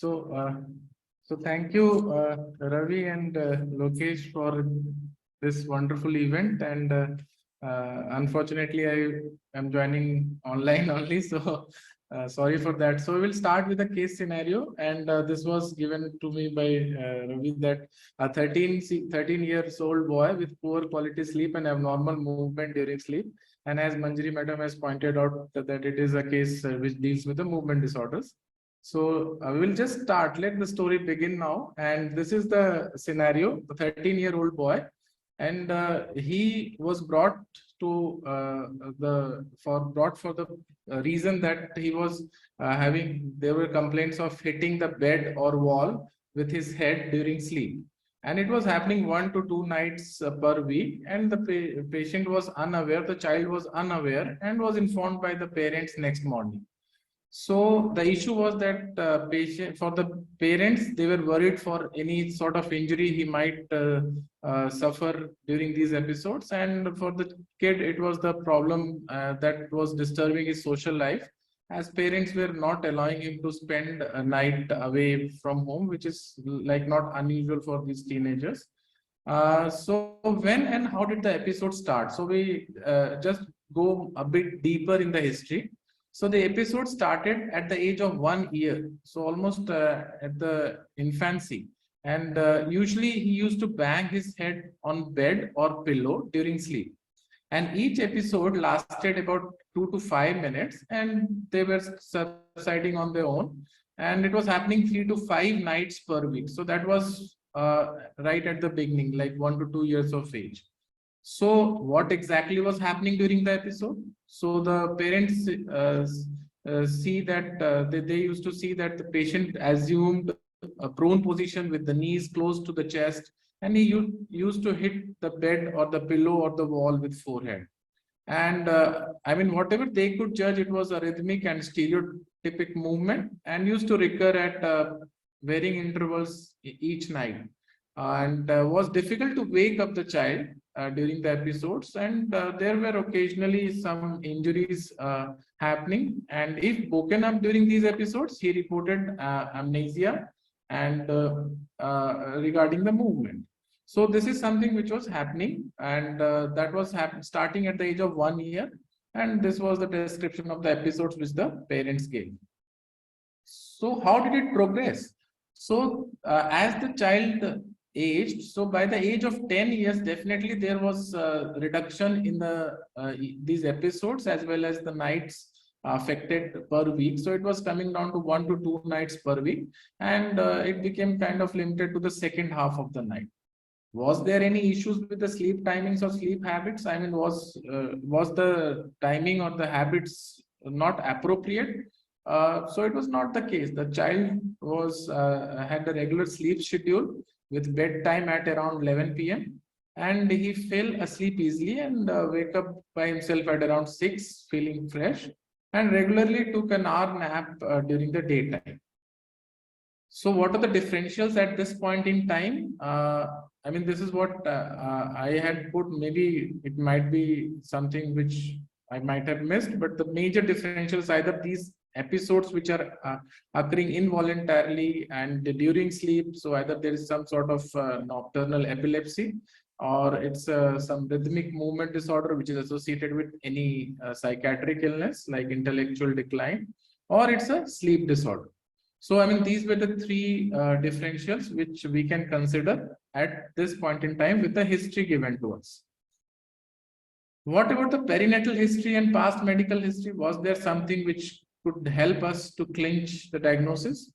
So thank you, Ravi and Lokesh, for this wonderful event. And unfortunately, I am joining online only. So sorry for that. So we will start with a case scenario. And this was given to me by Ravi, that a 13 years old boy with poor quality sleep and abnormal movement during sleep. And as Manjari Madam has pointed out, that it is a case which deals with the movement disorders. So we will just start. Let the story begin now. And this is the scenario: the 13-year-old boy, and he was brought to brought for the reason that he was having. There were complaints of hitting the bed or wall with his head during sleep, and it was happening 1 to 2 nights per week. And the patient was unaware. The child was unaware and was informed by the parents next morning. So the issue was that for the parents, they were worried for any sort of injury he might suffer during these episodes. And for the kid, it was the problem that was disturbing his social life, as parents were not allowing him to spend a night away from home, which is like not unusual for these teenagers. So when and how did the episode start? So we just go a bit deeper in the history. So the episode started at the age of 1 year, so almost at the infancy. And usually he used to bang his head on bed or pillow during sleep. And each episode lasted about 2 to 5 minutes, and they were subsiding on their own. And it was happening 3 to 5 nights per week. So that was right at the beginning, like 1 to 2 years of age. So what exactly was happening during the episode? So the parents see that they used to see that the patient assumed a prone position with the knees close to the chest, and he used to hit the bed or the pillow or the wall with forehead. And I mean, whatever they could judge, it was a rhythmic and stereotypic movement, and used to recur at varying intervals each night, and was difficult to wake up the child during the episodes. And there were occasionally some injuries happening, and if woken up during these episodes, he reported amnesia and regarding the movement. So this is something which was happening, and that was starting at the age of 1 year. And this was the description of the episodes which the parents gave. So how did it progress? So as the child aged, so by the age of 10 years, definitely there was a reduction in the these episodes, as well as the nights affected per week. So it was coming down to 1 to 2 nights per week, and it became kind of limited to the second half of the night. Was there any issues with the sleep timings or sleep habits? I mean, was the timing or the habits not appropriate? So it was not the case. The child was had a regular sleep schedule with bedtime at around 11 p.m. and he fell asleep easily and wake up by himself at around 6, feeling fresh, and regularly took an hour nap during the daytime. So what are the differentials at this point in time? I mean, this is what I had put. Maybe it might be something which I might have missed, but the major differentials, either these episodes which are occurring involuntarily and during sleep. So either there is some sort of nocturnal epilepsy, or it's some rhythmic movement disorder which is associated with any psychiatric illness like intellectual decline, or it's a sleep disorder. So, I mean, these were the three differentials which we can consider at this point in time with the history given to us. What about the perinatal history and past medical history? Was there something which could help us to clinch the diagnosis?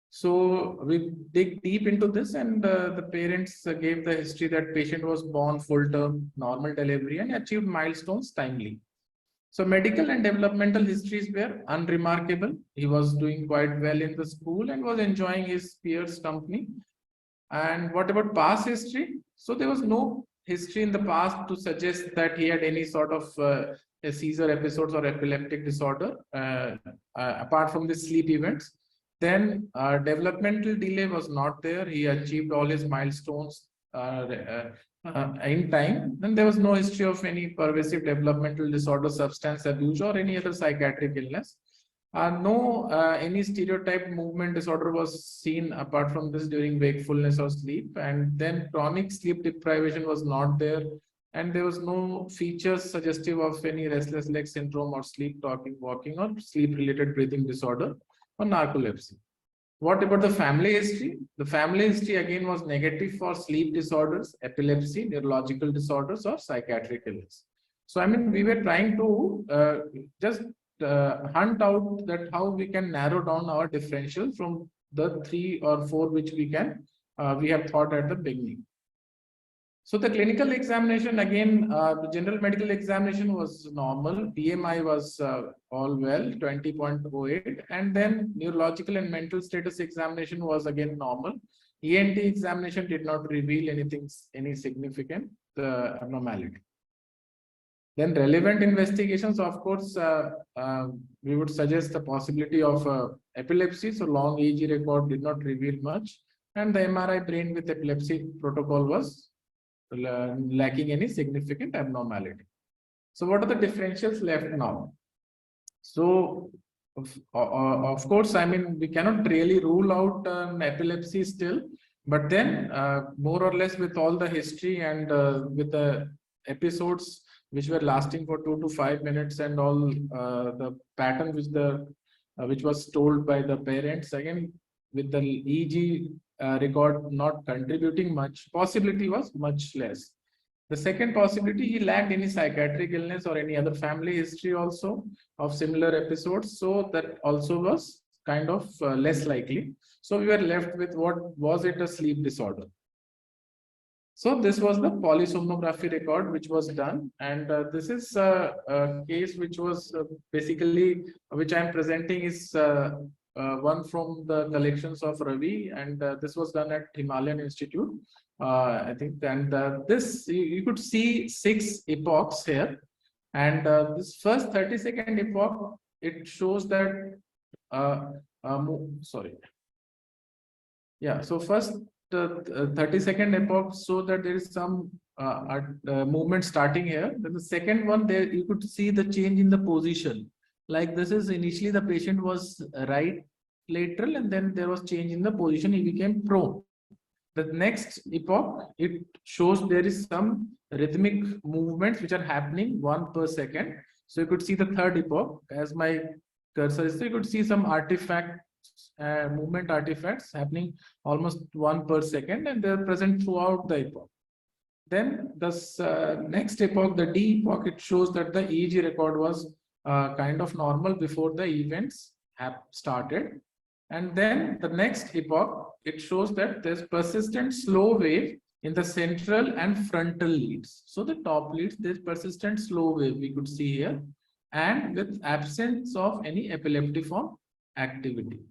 So we dig deep into this, and the parents gave the history that patient was born full term, normal delivery, and achieved milestones timely. So medical and developmental histories were unremarkable. He was doing quite well in the school and was enjoying his peers' company. And what about past history? So there was no history in the past to suggest that he had any sort of a seizure episodes or epileptic disorder apart from the sleep events. Then developmental delay was not there. He achieved all his milestones in time. Then there was no history of any pervasive developmental disorder, substance abuse, or any other psychiatric illness. No, any stereotype movement disorder was seen apart from this during wakefulness or sleep. And then chronic sleep deprivation was not there. And there was no features suggestive of any restless leg syndrome or sleep talking, walking, or sleep related breathing disorder or narcolepsy. What about the family history? The family history again was negative for sleep disorders, epilepsy, neurological disorders, or psychiatric illness. So, I mean, we were trying to just hunt out that how we can narrow down our differential from the 3 or 4 which we have thought at the beginning. So the clinical examination again, the general medical examination was normal. BMI was all well, 20.08, and then neurological and mental status examination was again normal. ENT examination did not reveal any significant abnormality. Then relevant investigations, of course, we would suggest the possibility of epilepsy. So long EEG record did not reveal much, and the MRI brain with epilepsy protocol was lacking any significant abnormality. So what are the differentials left now? So of course, I mean, we cannot really rule out epilepsy still, but then more or less with all the history and with the episodes which were lasting for 2 to 5 minutes and all the pattern which was told by the parents, again with the EEG record not contributing much, possibility was much less. The second possibility, he lacked any psychiatric illness or any other family history also of similar episodes. So that also was kind of less likely. So we were left with what was it a sleep disorder? So this was the polysomnography record which was done, and this is a case which was basically which I am presenting is one from the collections of Ravi, and this was done at Himalayan Institute, I think. And this you could see 6 epochs here, and this first 30-second epoch, it shows that so first 30-second epoch, so that there is some movement starting here. Then the second one, there you could see the change in the position. Like this is initially the patient was right lateral, and then there was change in the position, he became prone. The next epoch, it shows there is some rhythmic movements which are happening 1 per second. So you could see the third epoch, as my cursor is, so you could see some movement artifacts happening almost 1 per second, and they're present throughout the epoch. Then this next epoch, the D epoch, it shows that the EEG record was kind of normal before the events have started. And then the next epoch, it shows that there's persistent slow wave in the central and frontal leads. So the top leads, there's persistent slow wave we could see here, and with absence of any epileptiform activity.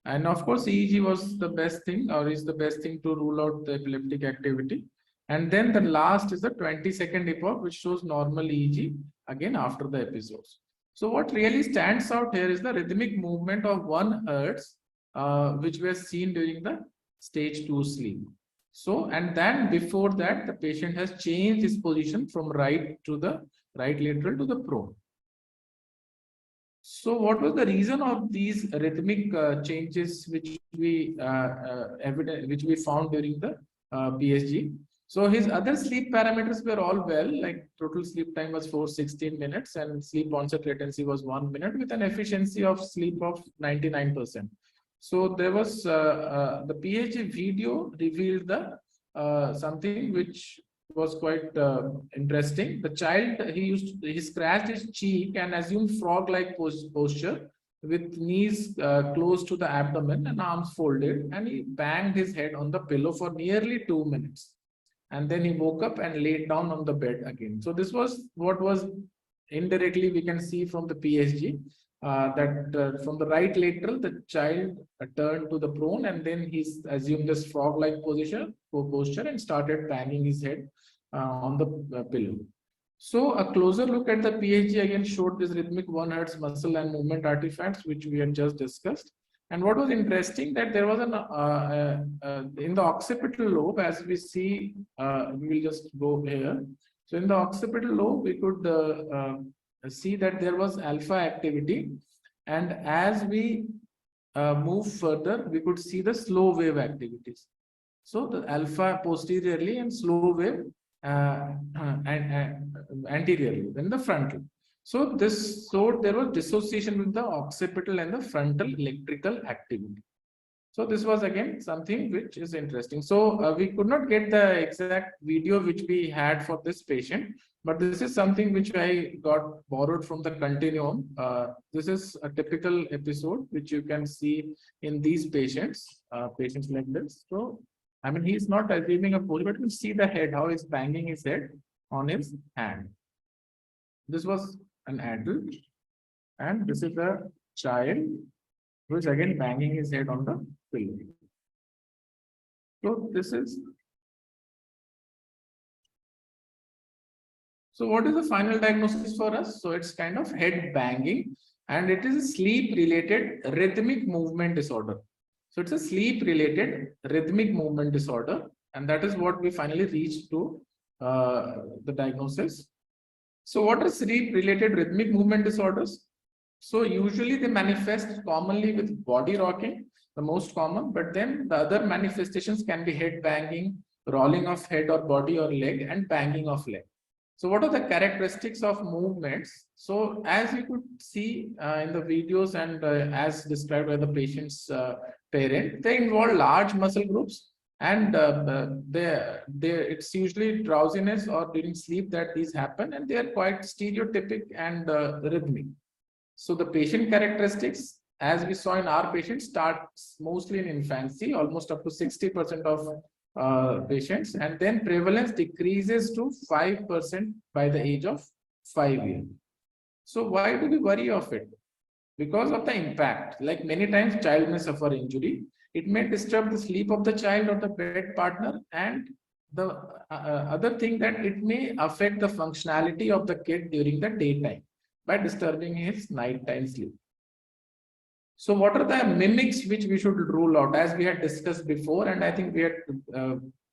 And of course, EEG was the best thing, or is the best thing to rule out the epileptic activity. And then the last is the 20-second epoch, which shows normal EEG again after the episodes. So what really stands out here is the rhythmic movement of 1 hertz, which was seen during the stage 2 sleep. So, and then before that, the patient has changed his position from right lateral to the prone. So what was the reason of these rhythmic changes which we found during the PSG? So his other sleep parameters were all well, like total sleep time was 416 minutes and sleep onset latency was 1 minute with an efficiency of sleep of 99%. So there was the PSG video revealed the something which was quite interesting. The child, he scratched his cheek and assumed frog-like posture with knees close to the abdomen and arms folded, and he banged his head on the pillow for nearly 2 minutes. And then he woke up and laid down on the bed again. So this was what was indirectly we can see from the PSG, that from the right lateral, the child turned to the prone, and then he assumed this frog-like posture and started banging his head on the pillow. So a closer look at the PSG again showed this rhythmic 1 hertz muscle and movement artifacts, which we had just discussed. And what was interesting that there was in the occipital lobe, as we see, we will just go here. So in the occipital lobe, we could see that there was alpha activity, And as we move further, we could see the slow wave activities. So the alpha posteriorly and slow wave and anteriorly, then the frontal. So there was dissociation with the occipital and the frontal electrical activity. So this was again something which is interesting. So we could not get the exact video which we had for this patient, but this is something which I got borrowed from the continuum. This is a typical episode which you can see in these patients, patients like this. So I mean, he's not assuming a pose, but you see the head, how he's banging his head on his hand. This was an adult, and this is a child who is again banging his head on the pillow. So this is. So what is the final diagnosis for us? So it's kind of head banging, and it is a sleep-related rhythmic movement disorder. So it's a sleep-related rhythmic movement disorder, and that is what we finally reached to the diagnosis. So what are sleep-related rhythmic movement disorders? So usually they manifest commonly with body rocking, the most common, but then the other manifestations can be head banging, rolling of head or body or leg, and banging of leg. So what are the characteristics of movements? So as you could see in the videos and as described by the patient's parent, they involve large muscle groups, and it's usually drowsiness or during sleep that these happen, and they are quite stereotypic and rhythmic. So the patient characteristics, as we saw in our patients, starts mostly in infancy, almost up to 60% of patients, and then prevalence decreases to 5% by the age of 5 years. So why do we worry of it? Because of the impact. Like many times, child may suffer injury. It may disturb the sleep of the child or the bed partner, and the other thing that it may affect the functionality of the kid during the daytime by disturbing his nighttime sleep. So what are the mimics which we should rule out, as we had discussed before, and I think we had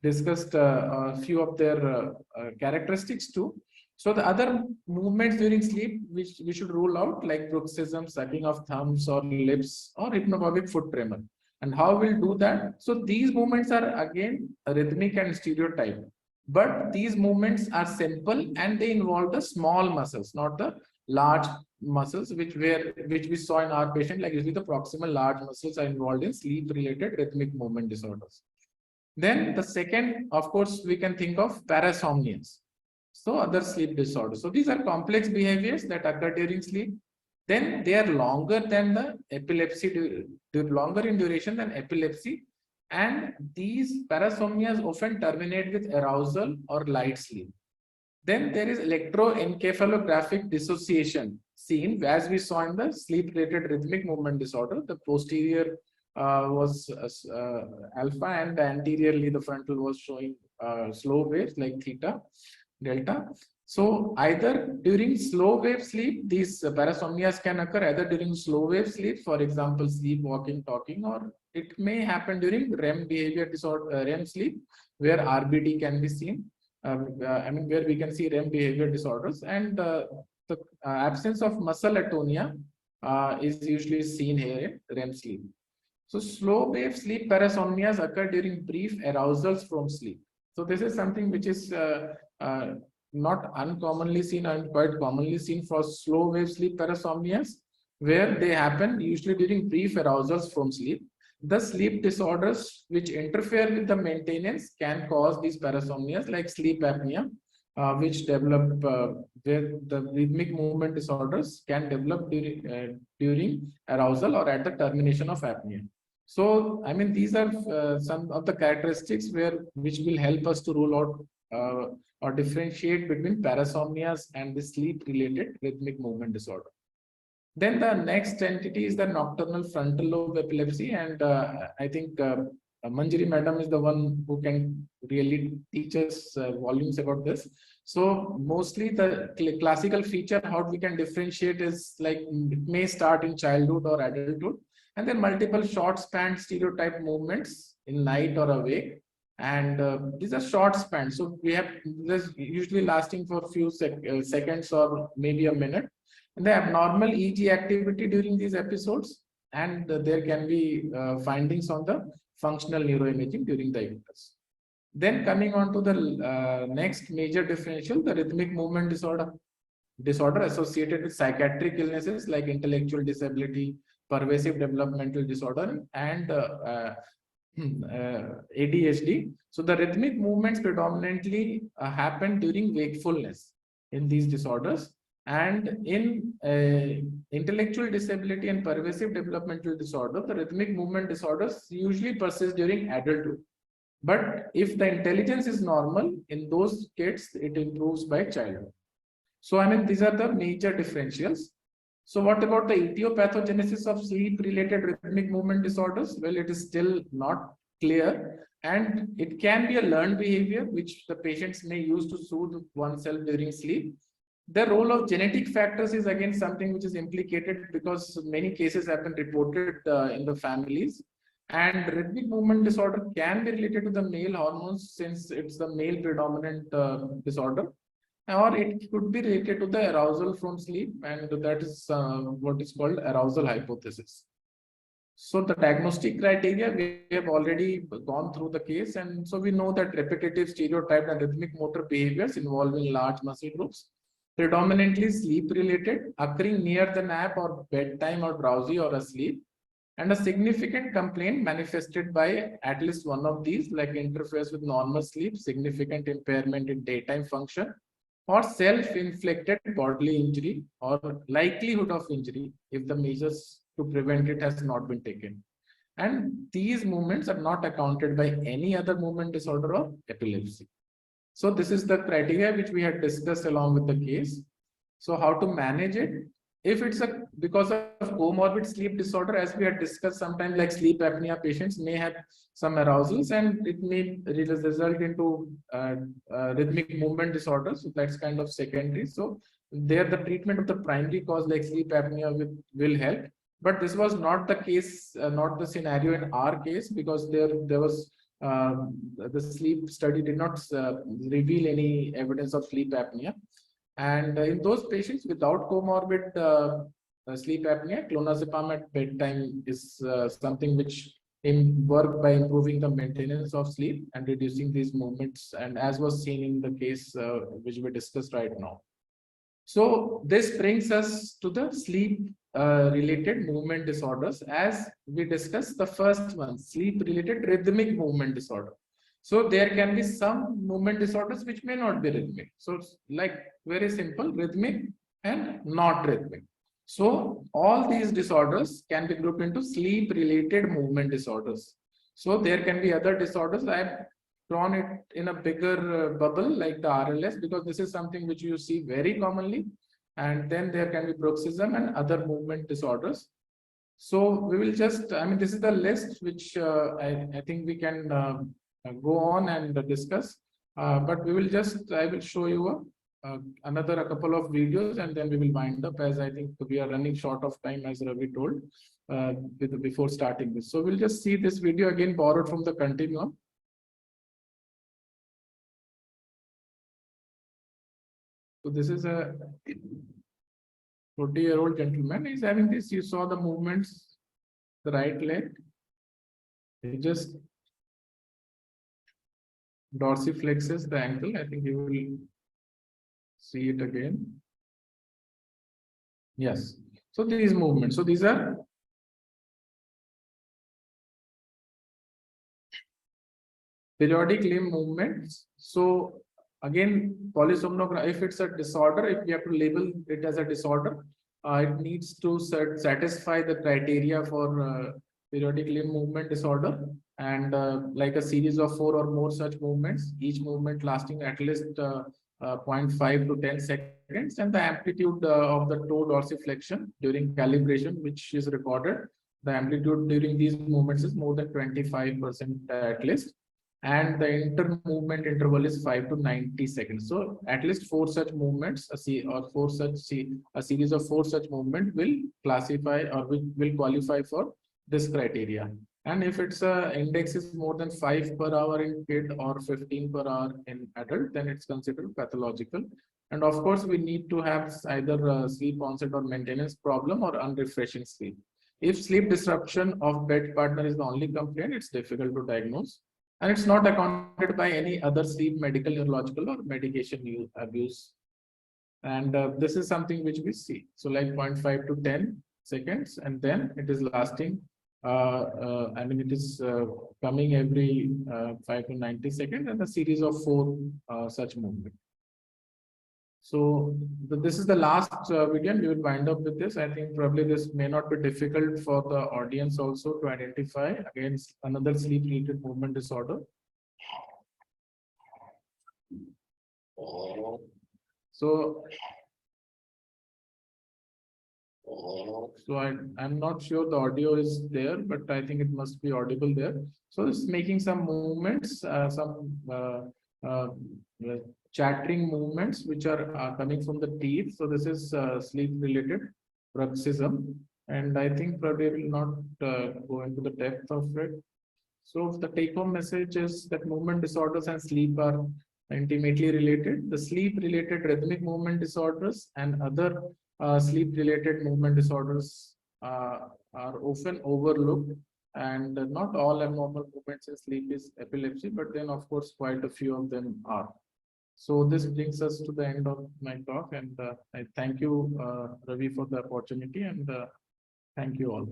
discussed a few of their characteristics too. So the other movements during sleep which we should rule out, like bruxism, sucking of thumbs or lips, or hypnagogic foot tremor. And how we'll do that? So these movements are again rhythmic and stereotyped, but these movements are simple and they involve the small muscles, not the large muscles, which we saw in our patient. Like usually the proximal large muscles are involved in sleep related rhythmic movement disorders. Then the second, of course, we can think of parasomnias. So other sleep disorders. So these are complex behaviors that occur during sleep. Then they are longer than the epilepsy, longer in duration than epilepsy. And these parasomnias often terminate with arousal or light sleep. Then there is electroencephalographic dissociation seen, as we saw in the sleep-related rhythmic movement disorder. The posterior was alpha, and anteriorly the frontal was showing slow waves like theta, delta. So either during slow wave sleep, these parasomnias can occur either during slow wave sleep, for example, sleepwalking, talking, or it may happen during REM behavior disorder, REM sleep, where RBD can be seen. Where we can see REM behavior disorders, and the absence of muscle atonia is usually seen here in REM sleep. So slow wave sleep parasomnias occur during brief arousals from sleep. So this is something which is not uncommonly seen and quite commonly seen for slow wave sleep parasomnias, where they happen usually during brief arousals from sleep. The sleep disorders which interfere with the maintenance can cause these parasomnias, like sleep apnea, which develop where the rhythmic movement disorders can develop during arousal or at the termination of apnea. So, I mean, these are some of the characteristics which will help us to rule out or differentiate between parasomnias and the sleep-related rhythmic movement disorder. Then the next entity is the nocturnal frontal lobe epilepsy, and I think Manjari madam is the one who can really teach us volumes about this. So mostly the classical feature how we can differentiate is like it may start in childhood or adulthood, and then multiple short span stereotype movements in night or awake. And these are short spans, so we have this usually lasting for a few seconds or maybe a minute. and the abnormal EG activity during these episodes, and there can be findings on the functional neuroimaging during the IMS. Then coming on to the next major differential, the rhythmic movement disorder associated with psychiatric illnesses like intellectual disability, pervasive developmental disorder, and ADHD. So the rhythmic movements predominantly happen during wakefulness in these disorders, and in intellectual disability and pervasive developmental disorder, the rhythmic movement disorders usually persist during adulthood. But if the intelligence is normal, in those kids, it improves by childhood. So, I mean, these are the major differentials. So, what about the etiopathogenesis of sleep-related rhythmic movement disorders? Well, it is still not clear, and it can be a learned behavior which the patients may use to soothe oneself during sleep. The role of genetic factors is again something which is implicated because many cases have been reported in the families. And rhythmic movement disorder can be related to the male hormones since it's the male predominant disorder, or it could be related to the arousal from sleep, and that is what is called arousal hypothesis. So the diagnostic criteria, we have already gone through the case, and so we know that repetitive stereotyped and rhythmic motor behaviors involving large muscle groups, predominantly sleep related, occurring near the nap or bedtime or drowsy or asleep, and a significant complaint manifested by at least one of these, like interferes with normal sleep, significant impairment in daytime function, or self-inflicted bodily injury or likelihood of injury if the measures to prevent it has not been taken. And these movements are not accounted by any other movement disorder or epilepsy. So this is the criteria which we had discussed along with the case. So how to manage it? If it's because of comorbid sleep disorder, as we had discussed, sometimes like sleep apnea patients may have some arousals and it may result into rhythmic movement disorders. So that's kind of secondary. So there the treatment of the primary cause like sleep apnea will help. But this was not the case, not the scenario in our case, because there was the sleep study did not reveal any evidence of sleep apnea. And in those patients without comorbid sleep apnea, clonazepam at bedtime is something which work by improving the maintenance of sleep and reducing these movements, and as was seen in the case which we discussed right now. So this brings us to the sleep related movement disorders. As we discussed, the first one, sleep related rhythmic movement disorder. So there can be some movement disorders which may not be rhythmic. So it's like very simple, rhythmic and not rhythmic. So all these disorders can be grouped into sleep related movement disorders. So there can be other disorders. I have drawn it in a bigger bubble like the RLS, because this is something which you see very commonly. And then there can be bruxism and other movement disorders. So we will just, I mean, this is the list which I think we can go on and discuss. But we will just, I will show you a couple of videos, and then we will wind up, as I think we are running short of time, as Ravi told before starting this. So we'll just see this video again, borrowed from the continuum. So this is a 40-year-old gentleman. He's having this. You saw the movements, the right leg. He just dorsiflexes the ankle. I think you will see it again. Yes. So these movements. So these are periodic limb movements. So again, polysomnography, if it's a disorder, if we have to label it as a disorder, it needs to satisfy the criteria for periodic limb movement disorder, and like a series of 4 or more such movements, each movement lasting at least 0.5 to 10 seconds, and the amplitude of the toe dorsiflexion during calibration, which is recorded. The amplitude during these movements is more than 25% at least, and the inter-movement interval is 5 to 90 seconds. So at least 4 such movements, a series of 4 such movement will classify or will qualify for this criteria. And if its index is more than 5 per hour in kid or 15 per hour in adult, then it's considered pathological. And of course, we need to have either sleep onset or maintenance problem or unrefreshing sleep. If sleep disruption of bed partner is the only complaint, it's difficult to diagnose. And it's not accounted by any other sleep, medical, neurological, or medication abuse. And this is something which we see. So like 0.5 to 10 seconds, and then it is lasting. I mean, it is coming every 5 to 90 seconds, and a series of 4 such movements. So this is the last video, and we will wind up with this. I think probably this may not be difficult for the audience also to identify against another sleep-related movement disorder. So I'm not sure the audio is there, but I think it must be audible there. So it's making some movements, chattering movements which are coming from the teeth. So this is sleep related bruxism, and I think probably will not go into the depth of it. So the take home message is that movement disorders and sleep are intimately related. The sleep related rhythmic movement disorders and other sleep related movement disorders are often overlooked, and not all abnormal movements in sleep is epilepsy, but then of course quite a few of them are. So this brings us to the end of my talk, and I thank you, Ravi, for the opportunity, and thank you all.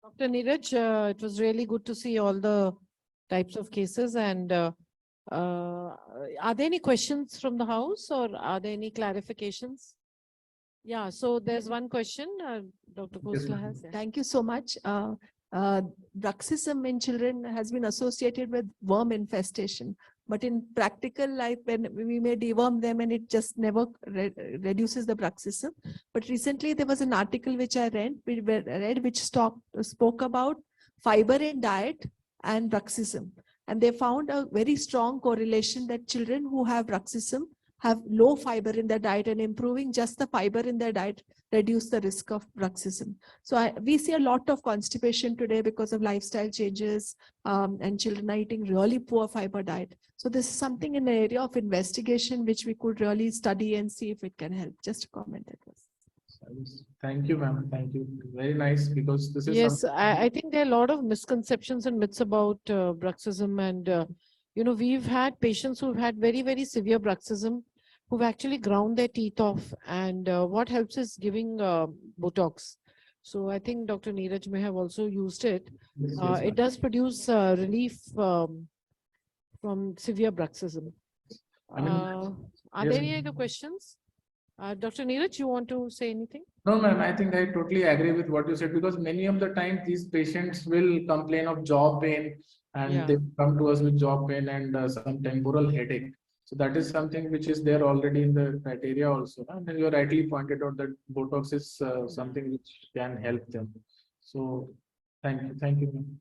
Dr. Niraj, it was really good to see all the types of cases. And are there any questions from the house, or are there any clarifications? Yeah, so there's one question Dr. Khosla has. Thank you so much. Bruxism in children has been associated with worm infestation, but in practical life, when we may deworm them and it just never reduces the bruxism. But recently there was an article which I read which spoke about fiber in diet and bruxism. And they found a very strong correlation that children who have bruxism have low fiber in their diet, and improving just the fiber in their diet reduce the risk of bruxism. So we see a lot of constipation today because of lifestyle changes, and children are eating really poor fiber diet. So this is something in the area of investigation which we could really study and see if it can help. Just a comment it was. Thank you, ma'am. Thank you. Very nice, because this is yes, I think there are a lot of misconceptions and myths about bruxism, and we've had patients who've had very, very severe bruxism who've actually ground their teeth off, and what helps is giving Botox. So I think Dr. Niraj may have also used it. yes, It does produce relief from severe bruxism. Are yes, there any other questions? Dr. Niraj, you want to say anything? No, ma'am, I think I totally agree with what you said, because many of the time these patients will complain of jaw pain, and they come to us with jaw pain and some temporal headache. So that is something which is there already in the criteria also. And you rightly pointed out that Botox is something which can help them. So thank you. Thank you, ma'am.